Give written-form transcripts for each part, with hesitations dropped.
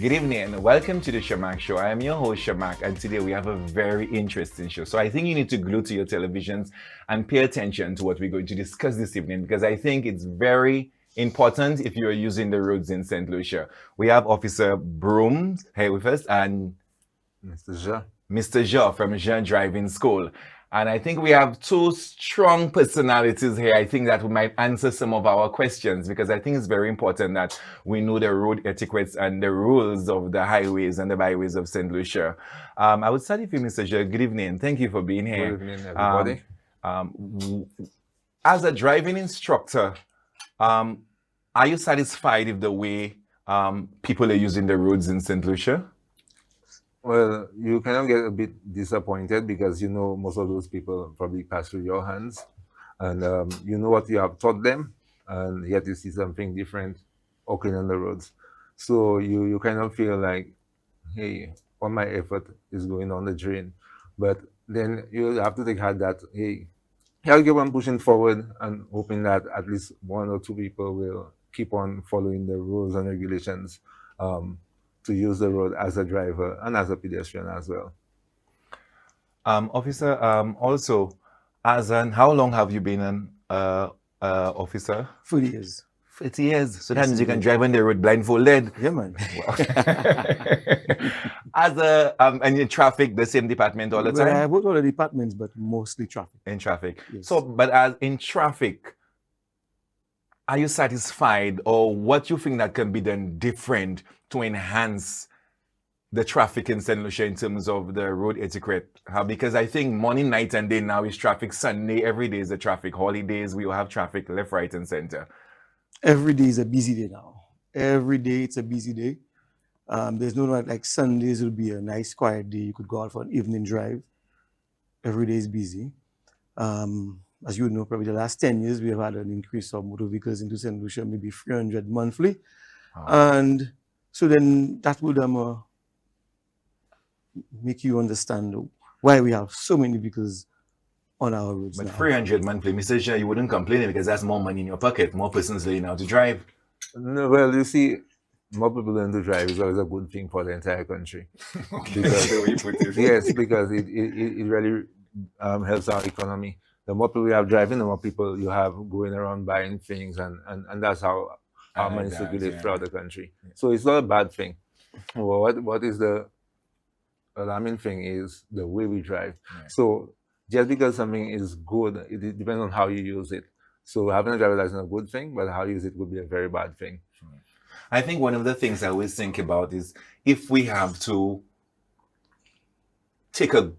Good evening and welcome to the Sharmark Show. I am your host Sharmark, and today we have a very interesting show. So I think you need to glue to your televisions and pay attention to what we're going to discuss this evening, because I think it's very important if you're using the roads in St. Lucia. We have Officer Broom here with us and Mr. Ja from Jean Driving School. And I think we have two strong personalities here. I think that we might answer some of our questions, because I think it's very important that we know the road etiquettes and the rules of the highways and the byways of St. Lucia. I would start with you, Mr. Ja. Good evening. Thank you for being here. Good evening, everybody. As a driving instructor, are you satisfied with the way people are using the roads in St. Lucia? Well, you kind of get a bit disappointed because you know most of those people probably pass through your hands, and you know what you have taught them, and yet you see something different occurring on the roads. So you kind of feel like, hey, all my effort is going on the drain. But then you have to take heart that, hey, I'll keep on pushing forward and hoping that at least one or two people will keep on following the rules and regulations to use the road as a driver and as a pedestrian as well. Officer, also, how long have you been an officer? 40 years. 30 years. So that means you can drive on the road blindfolded. Yeah, man. Wow. And in traffic, the same department all the Well, time? I work all the departments, but mostly traffic. In traffic. Yes. So, but as in traffic, are you satisfied, or what you think that can be done different to enhance the traffic in St. Lucia in terms of the road etiquette? Because I think morning, night, and day now is traffic. Sunday, every day is a traffic. Holidays, we will have traffic left, right, and center. Every day is a busy day now. Every day it's a busy day. There's no like Sundays will be a nice quiet day. You could go out for an evening drive. Every day is busy. As you know, probably the last 10 years, we have had an increase of motor vehicles into St. Lucia, maybe 300 monthly. And so then that would make you understand why we have so many vehicles on our roads But now. 300 monthly, Mr. Ja, you wouldn't complain, because that's more money in your pocket, more persons learning how to drive. No, well, you see, more people learn to drive is always a good thing for the entire country. Okay, that's the way you put it. Yes, because it really helps our economy. The more people you have driving, the more people you have going around buying things, and that's how our money circulates throughout the country. So it's not a bad thing. Well, what is the alarming thing is the way we drive. Right. So just because something is good, it depends on how you use it. So having a driver license is a good thing, but how you use it would be a very bad thing. I think one of the things I always think about is if we have to take a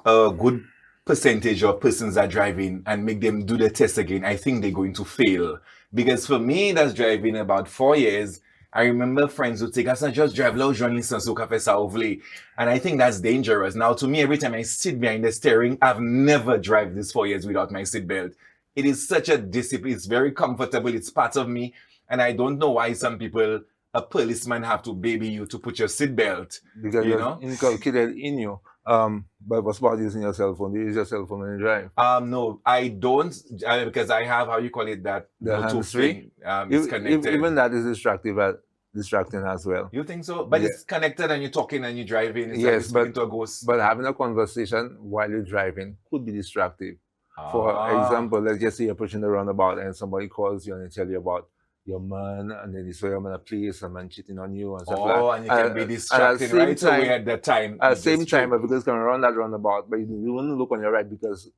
good percentage of persons that are driving and make them do the test again, I think they're going to fail. Because for me, that's driving about 4 years. I remember friends who take us and just drive low journalism so cafe sauvli. And I think that's dangerous. Now, to me, every time I sit behind the steering, I've never driven this 4 years without my seatbelt. It is such a discipline. It's very comfortable. It's part of me. And I don't know why some people, a policeman, have to baby you to put your seatbelt. Because You it's know? inculcated in you. But what's about using your cell phone? Do you use your cell phone when you drive? No, I don't, because I have, how you call it, that The Bluetooth hands-free? thing. It's connected. Even that is distracting as well. You think so? But Yeah. it's connected and you're talking and you're driving. It's like Yes, you're speaking to a ghost. But having a conversation while you're driving could be distractive. For example, let's just say you're pushing the roundabout and somebody calls you and they tell you about your man, and then they saw him in a place, a man cheating on you and stuff like that. And you can be distracted right away at that time. At the same time, because coming around that roundabout, but you wouldn't look on your right, because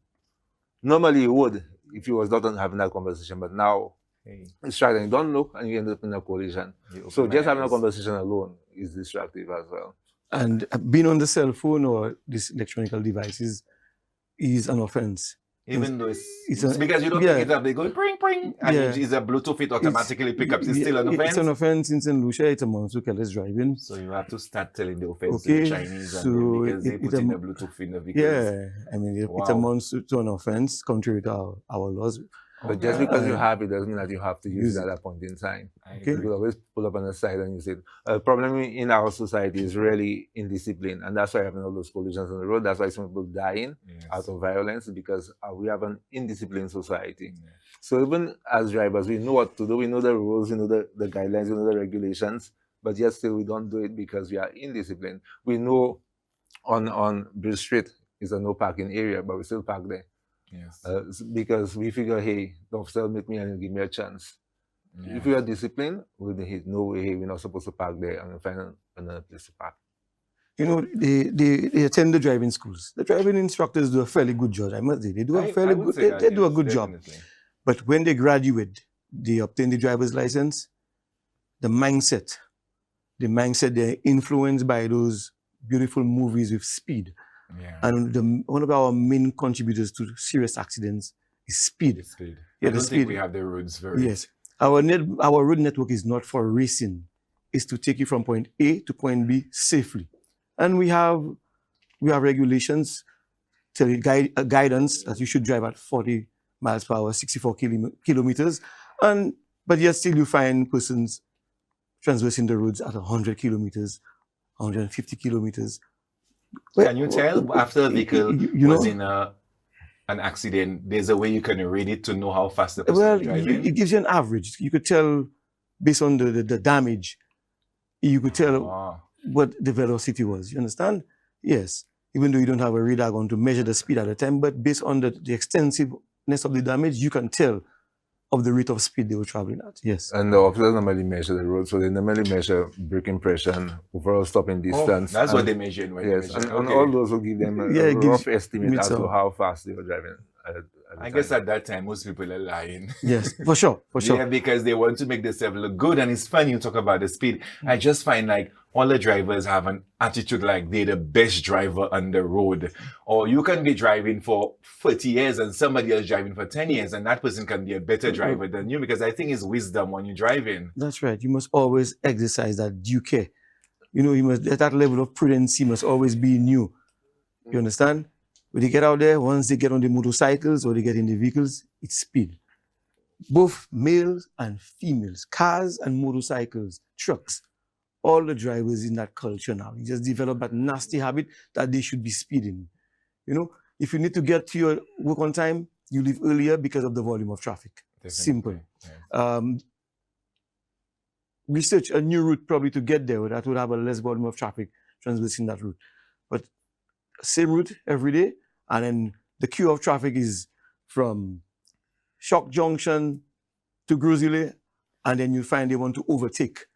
normally you would if you was not having that conversation, but now it's distracting. You don't look and you end up in a collision. So just having a conversation alone is distractive as well. And being on the cell phone or these electronic devices is an offense. Even though it's a- because you don't yeah. pick it up, they go pring pring, and Yeah. it's a Bluetooth, it automatically pick up. It's still an offense. It's an offense in St. Lucia. It's amounts to careless driving. So you have to start telling the offense to the Okay, Chinese, and so then because they it- put it in the am- Bluetooth in the vehicles. Yeah, I mean, it Wow. amounts to an offense contrary to our laws. But just because you Uh, have it doesn't mean that you have to use use it at that point in time. I Okay. You agree. could always pull up on the side and use it. The problem in our society is really indiscipline, and that's why having all those collisions on the road. That's why some people dying Yes. out of violence, because we have an indisciplined society. Yeah. So even as drivers, we know what to do. We know the rules, we know the guidelines, we know the regulations, but yet still we don't do it because we are indisciplined. We know on Bridge Street is a no parking area, but we still park there. Yes. Because we figure, hey, the officer meet me and give me a chance. Yeah. If we are disciplined, we'll hit no way, hey, we're not supposed to park there and we'll find another place to park. You know, they attend the driving schools. The driving instructors do a fairly good job, I must say. They do a fairly good, they do a good job. But when they graduate, they obtain the driver's license, the mindset, they're influenced by those beautiful movies with speed. Yeah. And one of our main contributors to serious accidents is speed. Speed. Yeah, I don't the think speed. we have the roads very. Yes. Our road network is not for racing. It's to take you from point A to point B safely. And we have regulations, guidance that you should drive at 40 miles per hour, 64 kilometers. But yet still you find persons traversing the roads at 100 kilometers, 150 kilometers. Can you tell after a vehicle was in an accident, there's a way you can read it to know how fast the person is driving? It gives you an average. You could tell based on the damage, you could tell what the velocity was. You understand? Yes. Even though you don't have a radar gun to measure the speed at the time, but based on the extensiveness of the damage, you can tell of the rate of speed they were traveling at. Yes. And the officers normally measure the road, so they normally measure brake impression, overall stopping distance. That's what they measure. Yes, and all those will give them a rough estimate as to how fast they were driving. I guess at that time, most people are lying. Yes, for sure. Yeah, because they want to make themselves look good. And it's funny you talk about the speed. I just find like all the drivers have an attitude like they're the best driver on the road. Or you can be driving for 40 years and somebody else driving for 10 years and that person can be a better driver than you, because I think it's wisdom when you're driving. That's right. You must always exercise that due care. You know, you must, at that level of prudence, must always be in you. You understand? When they get out there, once they get on the motorcycles or they get in the vehicles, it's speed. Both males and females, cars and motorcycles, trucks, all the drivers in that culture now. You just develop that nasty habit that they should be speeding. You know, if you need to get to your work on time, you leave earlier because of the volume of traffic. Definitely. Simple. Yeah. Research a new route probably to get there that would have a less volume of traffic traversing that route. But same route every day, and then the queue of traffic is from Shock Junction to Grozile, and then you find they want to overtake.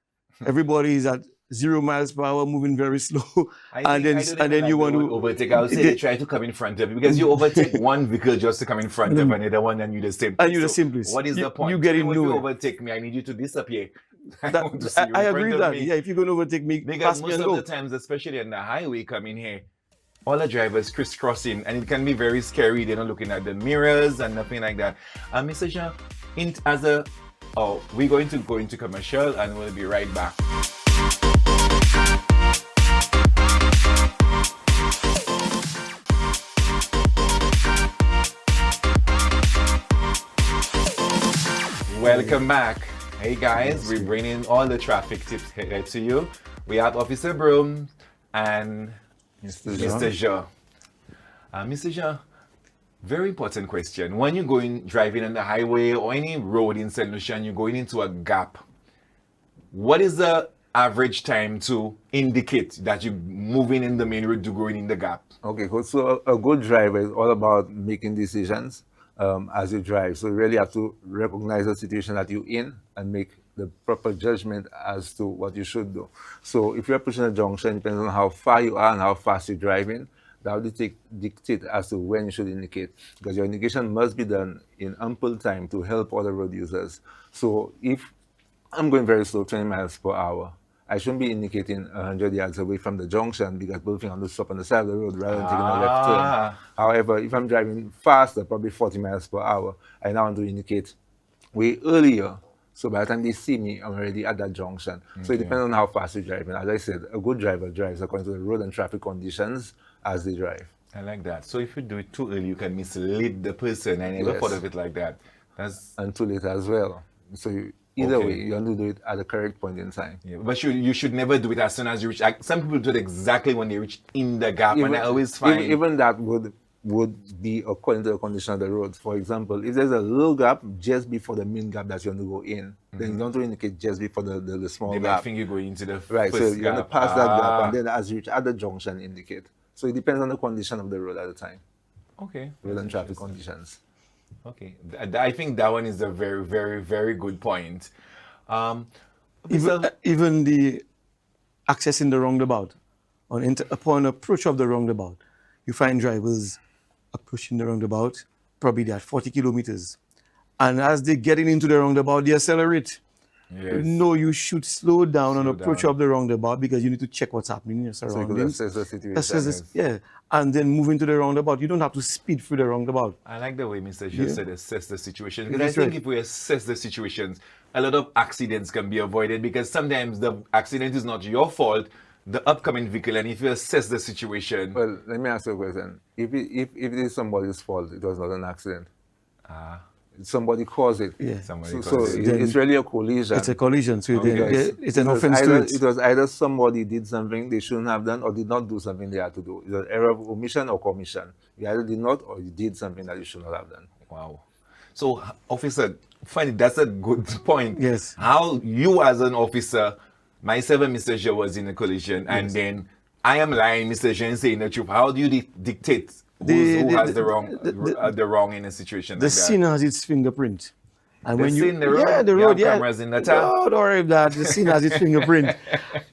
Everybody is at 0 miles per hour, moving very slow, and then you want to overtake. I'll say they try to come in front of you because you overtake one vehicle just to come in front of another one, and you the same. And you the same place. What is the point? You get in nowhere. If you overtake me, I need you to disappear. I agree with that. Yeah, if you're going to overtake me, because most of the times, especially on the highway coming here, all the drivers crisscrossing, and it can be very scary. They're not looking at the mirrors and nothing like that. Mr. Jean, we're going to go into commercial and we'll be right back. Welcome back. Hey guys, we're bringing all the traffic tips here to you. We have Officer Broom and Mr. Jean. Mr. Jean, very important question. When you're driving on the highway or any road in St. Lucia and you're going into a gap, what is the average time to indicate that you're moving in the main road to going in the gap? Okay, so a good driver is all about making decisions as you drive. So you really have to recognize the situation that you're in and make the proper judgment as to what you should do. So if you're pushing a junction, depending on how far you are and how fast you're driving, that will dictate as to when you should indicate, because your indication must be done in ample time to help other road users. So if I'm going very slow, 20 miles per hour, I shouldn't be indicating 100 yards away from the junction because people think I'm going to stop on the side of the road rather than taking a left turn. However, if I'm driving faster, probably 40 miles per hour, I now want to indicate way earlier. So by the time they see me, I'm already at that junction. Okay. So it depends on how fast you're driving. As I said, a good driver drives according to the road and traffic conditions as they drive. I like that. So if you do it too early, you can mislead the person. I never thought of it like that. And too late as well. So either way, you want to do it at the correct point in time. Yeah, but you should never do it as soon as you reach. Some people do it exactly when they reach in the gap, and I always find even that would would be according to the condition of the road. For example, if there's a little gap just before the main gap that you want to go in, then you don't want to indicate just before the small They might gap. think you're going into the Right, so first you're going to gap. pass that gap, and then as you reach at the junction, indicate. So it depends on the condition of the road at the time, Okay. road and traffic conditions. Okay. I think that one is a very, very, very good point. Even the accessing the roundabout, upon approach of the roundabout, you find drivers approaching the roundabout, probably they're at 40 kilometers. And as they're getting into the roundabout, they accelerate. Yes. No, you should slow down on approach down. of the roundabout because you need to check what's happening in your So you could surroundings. assess the situation. Yeah, and then move into the roundabout. You don't have to speed through the roundabout. I like the way Mr. Joe Yeah. said assess the situation. Because I That's think right. if we assess the situations, a lot of accidents can be avoided because sometimes the accident is not your fault, the upcoming vehicle, and if you assess the situation. Well, let me ask you a question. If it is somebody's fault, it was not an accident. Somebody caused it. Yeah. Somebody So caused it. it's really a collision. It's a collision, so then Because it's an it was offense to either, it. it was either somebody did something they shouldn't have done or did not do something they had to do. It was error of omission or commission. You either did not or you did something that you should not have done. Wow. So, officer, funny, that's a good point. Yes. How you as an officer, myself and Mr. Joe was in a collision, and then I am lying, Mr. Joe, and saying the truth. How do you dictate who has the wrong in a situation The like that? scene has its fingerprint. And The when you scene, the road, yeah, the you road, have yeah. cameras in the town? Don't worry about that. The scene has its fingerprint.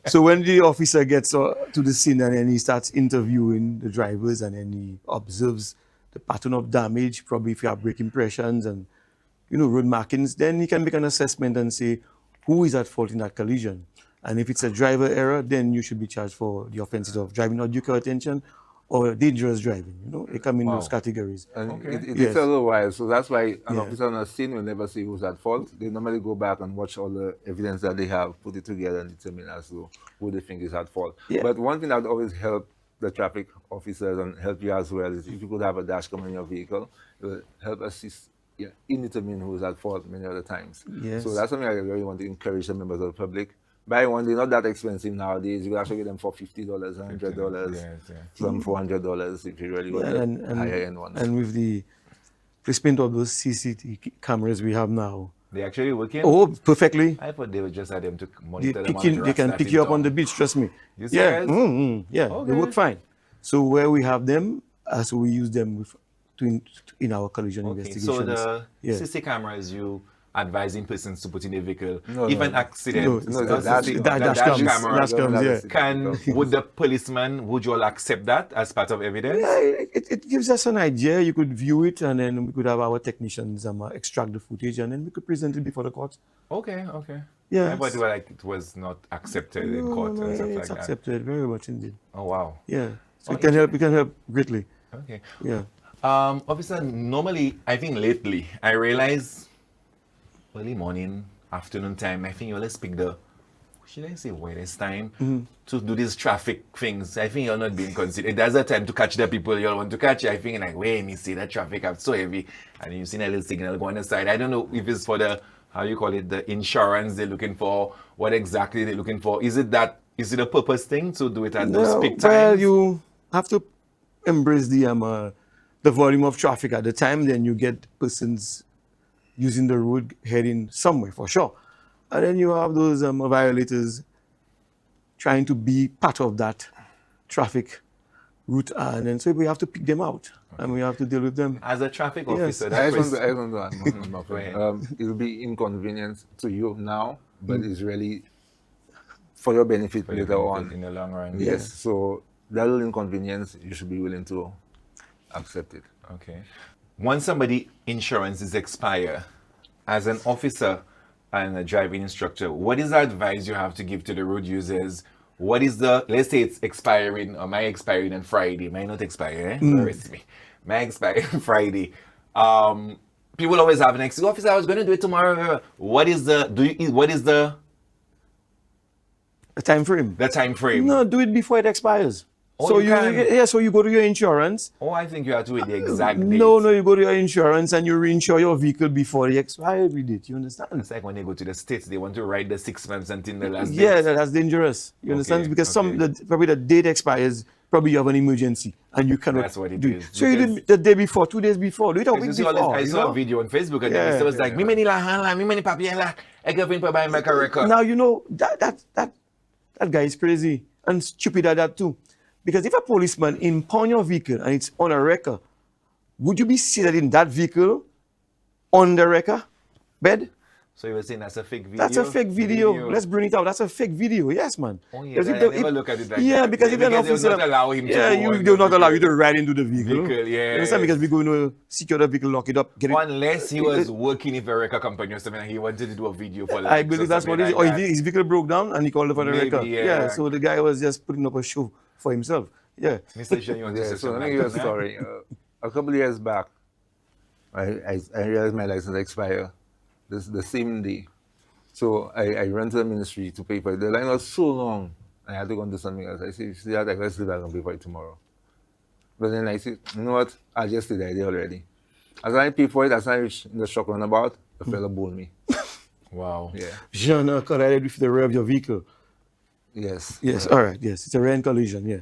So when the officer gets to the scene and then he starts interviewing the drivers and then he observes the pattern of damage, probably if you have brake impressions and road markings, then he can make an assessment and say who is at fault in that collision. And if it's a driver error, then you should be charged for the offenses of driving not due care attention or dangerous driving. They come in those categories. And Okay. it Yes. takes a little while. So that's why an Yeah. officer on a scene will never see who's at fault. They normally go back and watch all the evidence that they have, put it together and determine as to who they think is at fault. Yeah. But one thing that would always help the traffic officers and help you as well is if you could have a dash cam in your vehicle, it will help assist in determining who's at fault many other times. Yes. So that's something I really want to encourage the members of the public. Buy one, they're not that expensive nowadays. You can actually get them for $50, $100, Yes, yeah. some $400 if you really want and, the higher end ones. and with the placement of those CCTV cameras we have now. They actually working? Oh, perfectly. I thought they would just had them to They, monitor them. they can pick you up on the beach, trust me. You Yeah, serious? yeah, Okay. they work fine. So where we have them, so we use them in our collision Okay, investigations. so the Yeah. CC cameras, you advising persons to put in a vehicle. No, if no. an accident, No, the dash cams, camera, dash cams, yeah. would the policeman, would you all accept that as part of evidence? Yeah, it gives us an idea. You could view it, and then we could have our technicians extract the footage, and then we could present it before the court. Okay. Yeah. I thought it was not accepted in court No, and stuff like it's that. accepted very much indeed. Oh wow. Yeah, so Oh, we can help greatly. Okay. Yeah. Officer, normally, I think lately, I realize early morning, afternoon time, I think you always pick should I say weirdest time to do these traffic things. I think you're not being considered. There's a time to catch the people you all want to catch. I think like, wait, me see that traffic up so heavy. And you've seen a little signal go on the side. I don't know if it's for the, how you call it, the insurance they're looking for, what exactly they're looking for. Is it a purpose thing to do it at those peak times? Well, you have to embrace the volume of traffic at the time. Then you get persons using the road heading somewhere for sure, and then you have those violators trying to be part of that traffic route, and then so we have to pick them out and we have to deal with them. As a traffic Yes. officer, I that just want was, to add one more Go ahead. thing. It'll be inconvenient to you now, but it's really for your benefit later on. in the long run. Yes, so that little inconvenience, you should be willing to accept it. Okay. Once somebody insurance is expired, as an officer and a driving instructor, what is the advice you have to give to the road users? What is let's say it's expiring, or my expiring on Friday, might not expire, Arrest me. My expiring Friday. People always have an excuse, officer, I was going to do it tomorrow. What is the A time frame. time frame? No, do it before it expires. Oh, so you can? so you go to your insurance. Oh, I think you have to wait the exact date. No, you go to your insurance and you reinsure your vehicle before the expiry date. You understand? It's like when they go to the States, they want to ride the 6 months until the last Yeah, date. that's dangerous. You understand? Okay, Because okay. probably the date expires probably you have an emergency and you cannot That's what it do is, So you because- did the day before, 2 days before, do it a Because week you see all this, before. I you saw know? a video on Facebook and Yeah, it was like, me many la hand, me many papier la, I go in for buy my record. Now you know that guy is crazy and stupid at that too. Because if a policeman impound your vehicle and it's on a record, would you be seated in that vehicle on the record bed? So you were saying that's a fake video? That's a fake video. Let's bring it out. That's a fake video. Yes, man. Oh, yeah, Because I never look at it like yeah, that. because Yeah, if an because they officer, will not allow him to yeah, go on they will the not allow you vehicle. to ride into the vehicle. Vehicle, You understand? Because we're going to secure the vehicle, lock it up, get it. Unless he was working in a record company or something and he wanted to do a video for I likes believe or that's what something it is. like Or that. his vehicle broke down and he called for the Maybe, record. yeah. So the guy was just putting up a show for himself. Yeah. Mr. Jean, you want to Yeah, say so let something me give you a like that? story. A couple of years back, I realized my license expired the same day. So I ran to the ministry to pay for it. The line was so long, I had to go and do something else. I said, see that, let's do that and pay for it tomorrow. But then I said, you know what, I just did the idea already. As I pay for it, as I reached the shock roundabout, the fella bowled me. Wow. Yeah. Jean collided with the rear of your vehicle. Yes. Yes, all right, yes. It's a rear collision, yeah.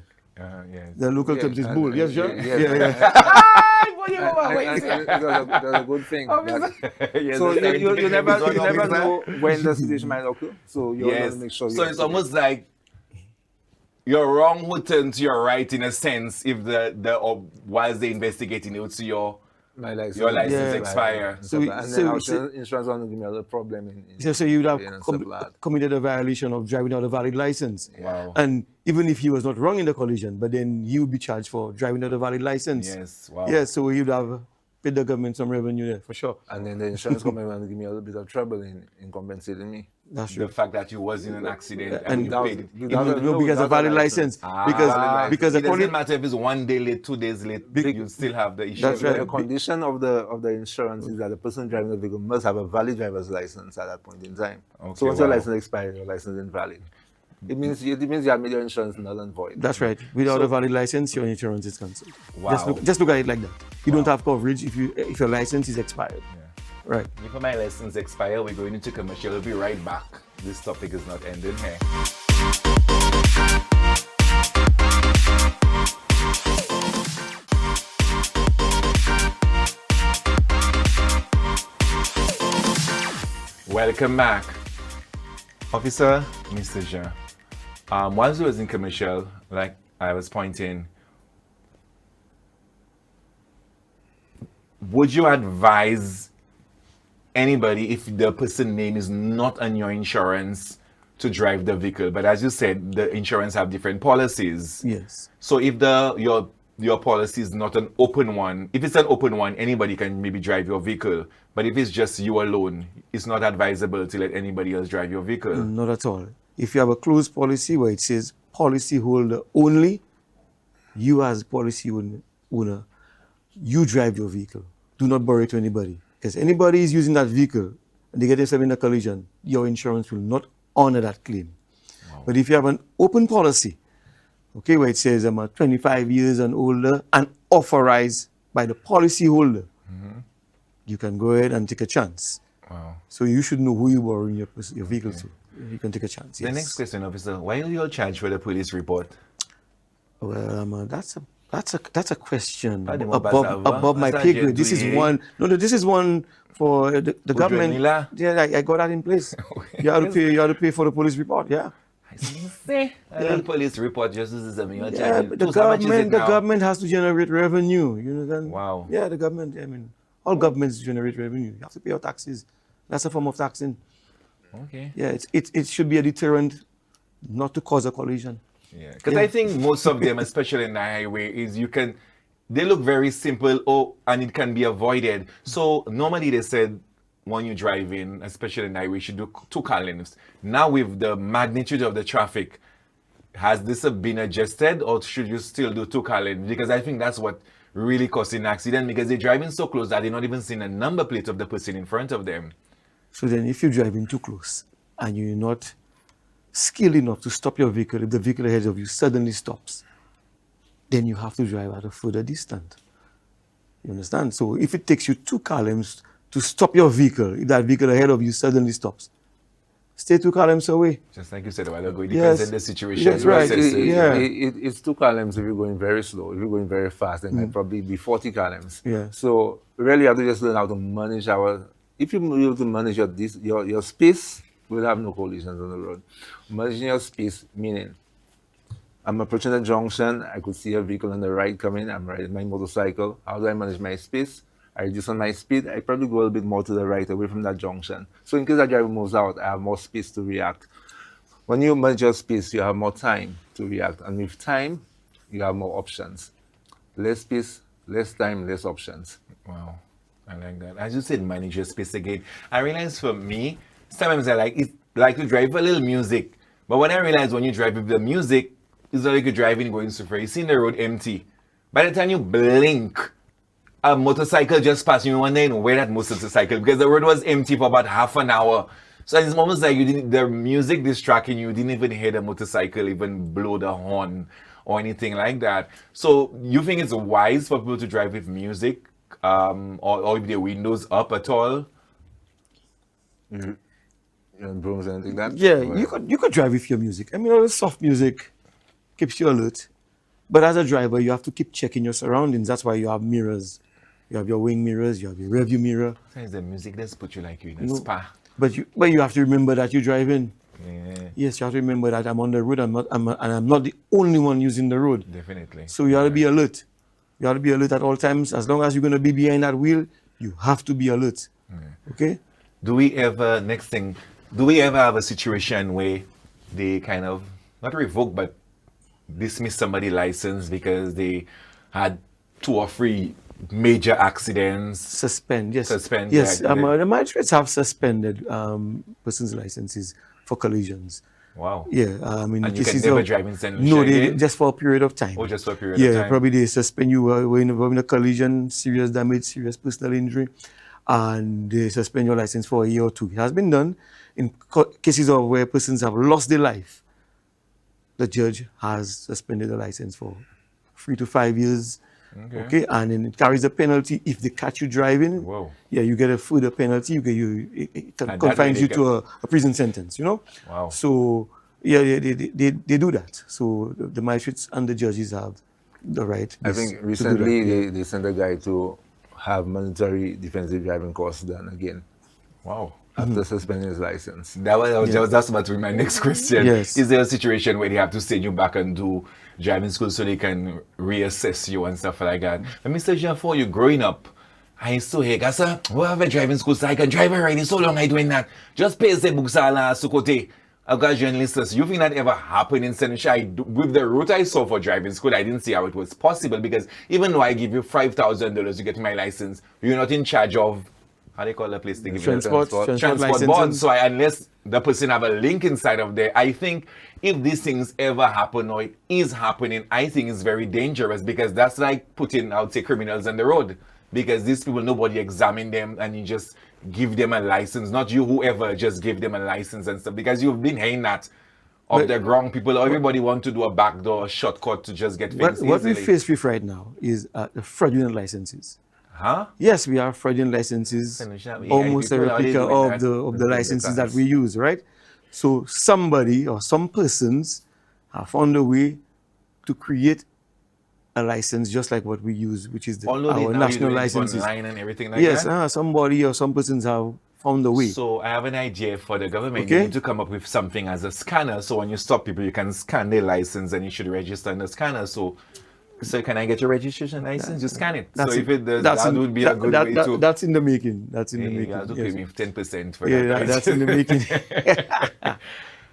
Yes. The local term is bull. Yes, Jean? Yes. Yeah. It was a good thing. Yes, So that's you never always know when the situation might occur. So you Yes. want to make sure you So it's almost like you're wrong would turn to your right in a sense if whilst they're investigating it would see your license Yeah. expire. So and so- then our so- insurance want to give me a little problem So you would have paying and stuff like that. committed a violation of driving without a valid license. Wow. And even if he was not wrong in the collision, but then you would be charged for driving without a valid license. Yes. Wow. Yeah, so you'd have paid the government some revenue there, for sure. And then the insurance company want to give me a little bit of trouble in compensating me. That's The true. fact that you was in an accident And and you paid it. No, because a valid license. Because it according doesn't matter if it's 1 day late, 2 days late, you still have the issue. That's right. The condition of the insurance is that the person driving the vehicle must have a valid driver's license at that point in time. Okay, So once your wow. license expires, your license is invalid. It means you have made your insurance null and void. That's right. Without a valid license, your insurance is cancelled. Wow. Just look at it like that. You don't have coverage if your license is expired. Right. Before my license expire, we're going into commercial. We'll be right back. This topic is not ending here. Welcome back. Officer, Mr. Jean. Once we was in commercial, like I was pointing, would you advise anybody, if the person name is not on your insurance, to drive the vehicle? But as you said, the insurance have different policies. Yes. So if your policy is not an open one, if it's an open one, anybody can maybe drive your vehicle. But if it's just you alone, it's not advisable to let anybody else drive your vehicle. Not at all. If you have a closed policy where it says policy holder only, you as policy owner, you drive your vehicle. Do not borrow it to anybody. Because anybody is using that vehicle and they get themselves in a collision, your insurance will not honor that claim. Wow. But if you have an open policy, okay, where it says I'm 25 years and older and authorized by the policy holder, you can go ahead and take a chance. Wow. So you should know who you're borrowing your vehicle to. You can take a chance. The Yes. next question, officer, why are you all charged for the police report? Well, that's a question Pardon, above my Master pay grade. This Jean is one. No, this is one for the government. Nila? Yeah, I got that in place. You have to pay. You have to pay for the police report. Yeah. The police report just is a million. Yeah, but the government has to generate revenue. You know that? Wow. Yeah, the government. I mean, all governments generate revenue. You have to pay your taxes. That's a form of taxing. Okay. Yeah, it should be a deterrent, not to cause a collision. Yeah, because I think most of them, especially in the highway, they look very simple, and it can be avoided. So normally they said when you drive in, especially in the highway, you should do 2 car lanes. Now with the magnitude of the traffic, has this been adjusted, or should you still do 2 car lanes? Because I think that's what really causing an accident, because they're driving so close that they're not even seeing a number plate of the person in front of them. So then if you're driving too close and you're not skilled enough to stop your vehicle, if the vehicle ahead of you suddenly stops, then you have to drive at a further distance. You understand? So if it takes you 2 car lengths to stop your vehicle, if that vehicle ahead of you suddenly stops, stay 2 columns away. Just like you said a while ago, it Yes. depends on the situation. That's right. Assess it. Yeah. It's 2 columns if you're going very slow. If you're going very fast, it might probably be 40 columns. Yeah. So really, you have to just learn how to manage if you know able to manage your space, we'll have no collisions on the road. Managing your space, meaning I'm approaching a junction, I could see a vehicle on the right coming, I'm riding my motorcycle. How do I manage my space? I reduce on my speed, I probably go a little bit more to the right away from that junction. So in case that driver moves out, I have more space to react. When you manage your space, you have more time to react. And with time, you have more options. Less space, less time, less options. Wow, I like that. As you said, manage your space again. I realize for me, sometimes I like to drive a little music. But when I realize when you drive with the music, it's not like you're driving going so far. You see the road empty. By the time you blink, a motorcycle just passed you. You wondering where that motorcycle, because the road was empty for about half an hour. So it's almost like the music distracting you. You didn't even hear the motorcycle even blow the horn or anything like that. So you think it's wise for people to drive with music, or with their windows up at all? You want brooms or anything like that? Yeah, Well, you could drive with your music. I mean, all the soft music keeps you alert. But as a driver, you have to keep checking your surroundings. That's why you have mirrors. You have your wing mirrors, you have your rearview mirror. Sometimes the music does put you like you're in a No. spa. But you have to remember that you're driving. Yeah, Yes, you have to remember that I'm on the road. And I'm not the only one using the road. definitely. So you have to be alert. You have to be alert at all times. As long as you're going to be behind that wheel, you have to be alert. Okay? Do we ever have a situation where they kind of, not revoke, but dismiss somebody's license because they had 2 or 3 major accidents? Suspend, yes. Suspend, Yes, yeah. the magistrates have suspended persons' licenses for collisions. Wow. Yeah, I mean, And you this can is never a- drive in St. No, Lucia they again? just for a period of time. Oh, just for a period Yeah, of time. probably they suspend you were involved in a collision, serious damage, serious personal injury, and they suspend your license for a year or 2. It has been done in cases of where persons have lost their life. The judge has suspended the license for 3 to 5 years. Okay, and then it carries a penalty if they catch you driving. Whoa. Yeah, you get a further penalty. It that confines way you they to a prison sentence. You know. Wow. So yeah, they do that. So the magistrates and the judges have the right. I yes, think to do that, recently yeah. they sent a guy to have mandatory defensive driving course done again Wow. after suspending his license. That's about to be my next question. Yes. Is there a situation where they have to send you back and do driving school so they can reassess you and stuff like that? But Mr. Jean, for you growing up, I still hear, Gasa, we have a driving school so I can drive already. So long I doing that. Just pay the books sukote. I've got journalists. You think that ever happened in St. Lucia? With the route I saw for driving school, I didn't see how it was possible, because even though I give you $5,000 to get my license, you're not in charge of, how do you call the place to give you Transport transport board. So unless the person have a link inside of there, I think if these things ever happen or it is happening, I think it's very dangerous, because that's like putting, I would say, criminals on the road. Because these people, nobody examine them and you just give them a license. Not you, whoever, just give them a license and stuff. Because you've been hearing that of But- the wrong people. Everybody want to do a backdoor shortcut to just get things What we easily. face with right now is the fraudulent licenses. Huh? Yes, we have fraudulent licenses, Yeah, almost a people are already replica doing of that. the licenses that we use, right? So somebody or some persons have found a way to create a license just like what we use, which is Although our now national you do it licenses. online and everything like Yes, that. somebody or some persons have found a way. So I have an idea for the government. Okay. You need to come up with something as a scanner. So when you stop people, you can scan their license and you should register in the scanner. So can I get your registration license? You scan it. So if it does, that would be a good way to. That's in the making. That's in the You making. have to yes. pay me 10% for Yeah, that. that's in the making.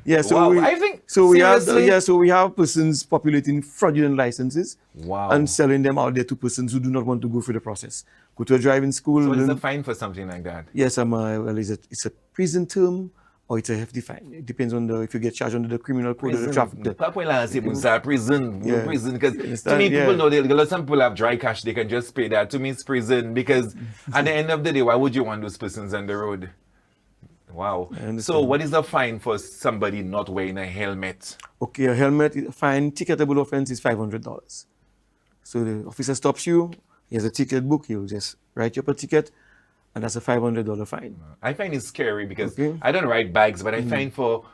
Yeah, so Wow, we, I think- so we have seriously? so we have persons populating fraudulent licenses Wow. and selling them out there to persons who do not want to go through the process. Go to a driving school. So what is learn- the fine for something like that? Yes, well, it's a prison term or it's a hefty fine. It depends on if you get charged under the criminal code or the traffic. Prison. Yeah. Prison. Because You to understand? me, people Yeah. know some people have dry cash, they can just pay that. To me, it's prison, because at the end of the day, why would you want those persons on the road? Wow. understand. So what is the fine for somebody not wearing a helmet? Okay, a helmet fine, ticketable offense is $500. So the officer stops you, he has a ticket book, he'll just write you up a ticket, and that's a $500 fine. I find it scary because Okay. I don't ride bikes, but I find for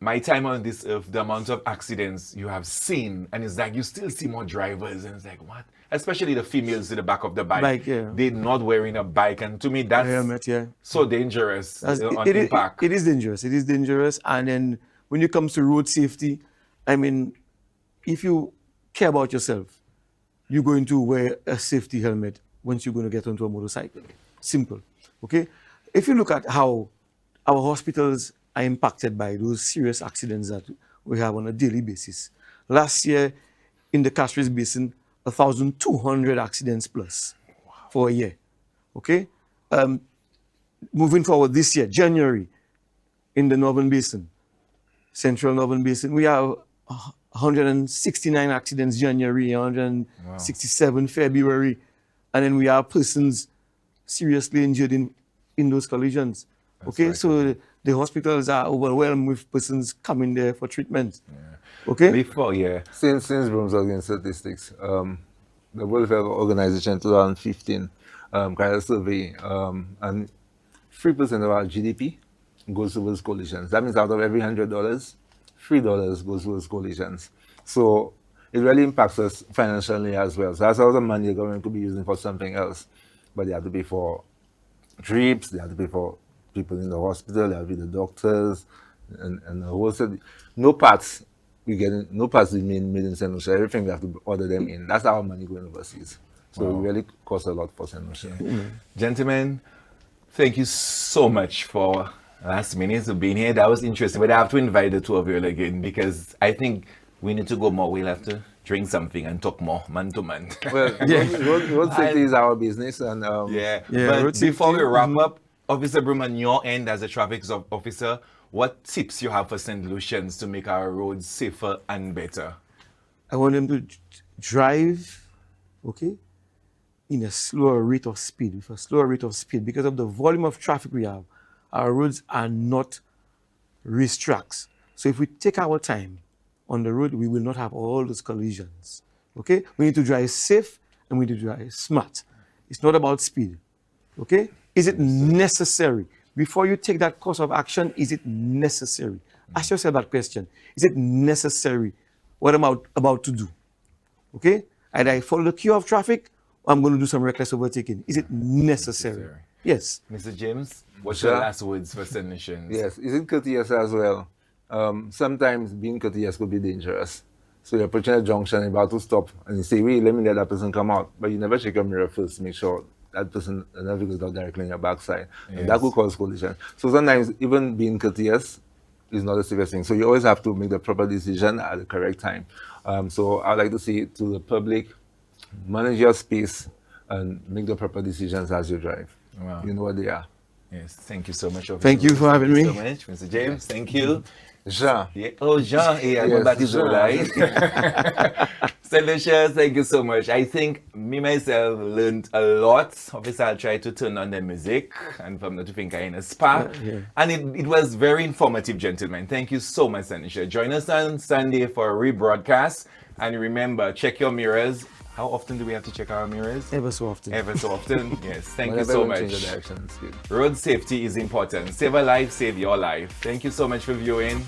my time on this earth, the amount of accidents you have seen, and it's like you still see more drivers, and it's like, what? Especially the females in the back of the bike. Yeah. They're not wearing a bike, and to me, that's Helmet, yeah. so dangerous on It impact. is dangerous. It is dangerous. And then when it comes to road safety, I mean, if you care about yourself, you're going to wear a safety helmet once you're going to get onto a motorcycle. Simple. Okay? If you look at how our hospitals are impacted by those serious accidents that we have on a daily basis. Last year, in the Castries Basin, 1,200 accidents plus for a year. Okay? Moving forward this year, January, in the Northern Basin, Central Northern Basin, we have 169 accidents January, 167 February, and then we have persons seriously injured in those collisions. Okay, so the hospitals are overwhelmed with persons coming there for treatment. Okay? Before, yeah. Since Brooms again statistics, the World Health Organization 2015 carried a survey, and 3% of our GDP goes towards collisions. That means out of every $100, $3 goes towards collisions. So it really impacts us financially as well. So that's all the money the government could be using for something else. But they have to pay for trips, they have to pay for people in the hospital, they have to pay the doctors, and the whole set. No parts no parts remain made in St. Lucia. Everything we have to order them in. That's our money going overseas. So it really costs a lot for St. Lucia. Gentlemen, thank you so much for last minute of being here. That was interesting, but I have to invite the two of you again because I think we need to go more. We'll have to drink something and talk more man to man. Well, road safety is our business, and Yeah, Yeah, road but before we safety, wrap up, Officer Broom, on your end as a traffic officer, what tips you have for St. Lucians to make our roads safer and better? I want them to drive, okay, in a slower rate of speed, with a slower rate of speed. Because of the volume of traffic we have, our roads are not racetracks. So if we take our time on the road, we will not have all those collisions, okay? We need to drive safe and we need to drive smart. It's not about speed, okay? Is it necessary? Before you take that course of action, is it necessary? Ask yourself that question. Is it necessary? What am I about to do? Okay? Either I follow the queue of traffic or I'm going to do some reckless overtaking. Is it necessary? Yes. Mr. James, what's Sure. your last words for St. Lucians? yes, is it courteous as well? Sometimes being courteous could be dangerous. So you're approaching a junction, you're about to stop, and you say, wait, let me let that person come out. But you never check your mirror first to make sure that person never goes out directly on your backside. And that could cause collision. So sometimes even being courteous is not the safest thing. So you always have to make the proper decision at the correct time. So I'd like to say to the public, manage your space and make the proper decisions as you drive. Wow. You know what they are. Yes, thank you so much. Officer Thank you Broom. for having Thank you me. so much, Mr. James. Thank you. Jean. Yeah. Oh, Jean. Yeah, I Yes, go back to Jean. July. St. Lucia, thank you so much. I think me myself learned a lot. Obviously, I'll try to turn on the music and from not to think I'm in a spa. Yeah. And it was very informative, gentlemen. Thank you so much, St. Lucia. Join us on Sunday for a rebroadcast. And remember, check your mirrors. How often do we have to check our mirrors? Ever so often. Ever so often. Yes, thank you Whenever so we much. change the direction, it's good. Road safety is important. Save a life, save your life. Thank you so much for viewing.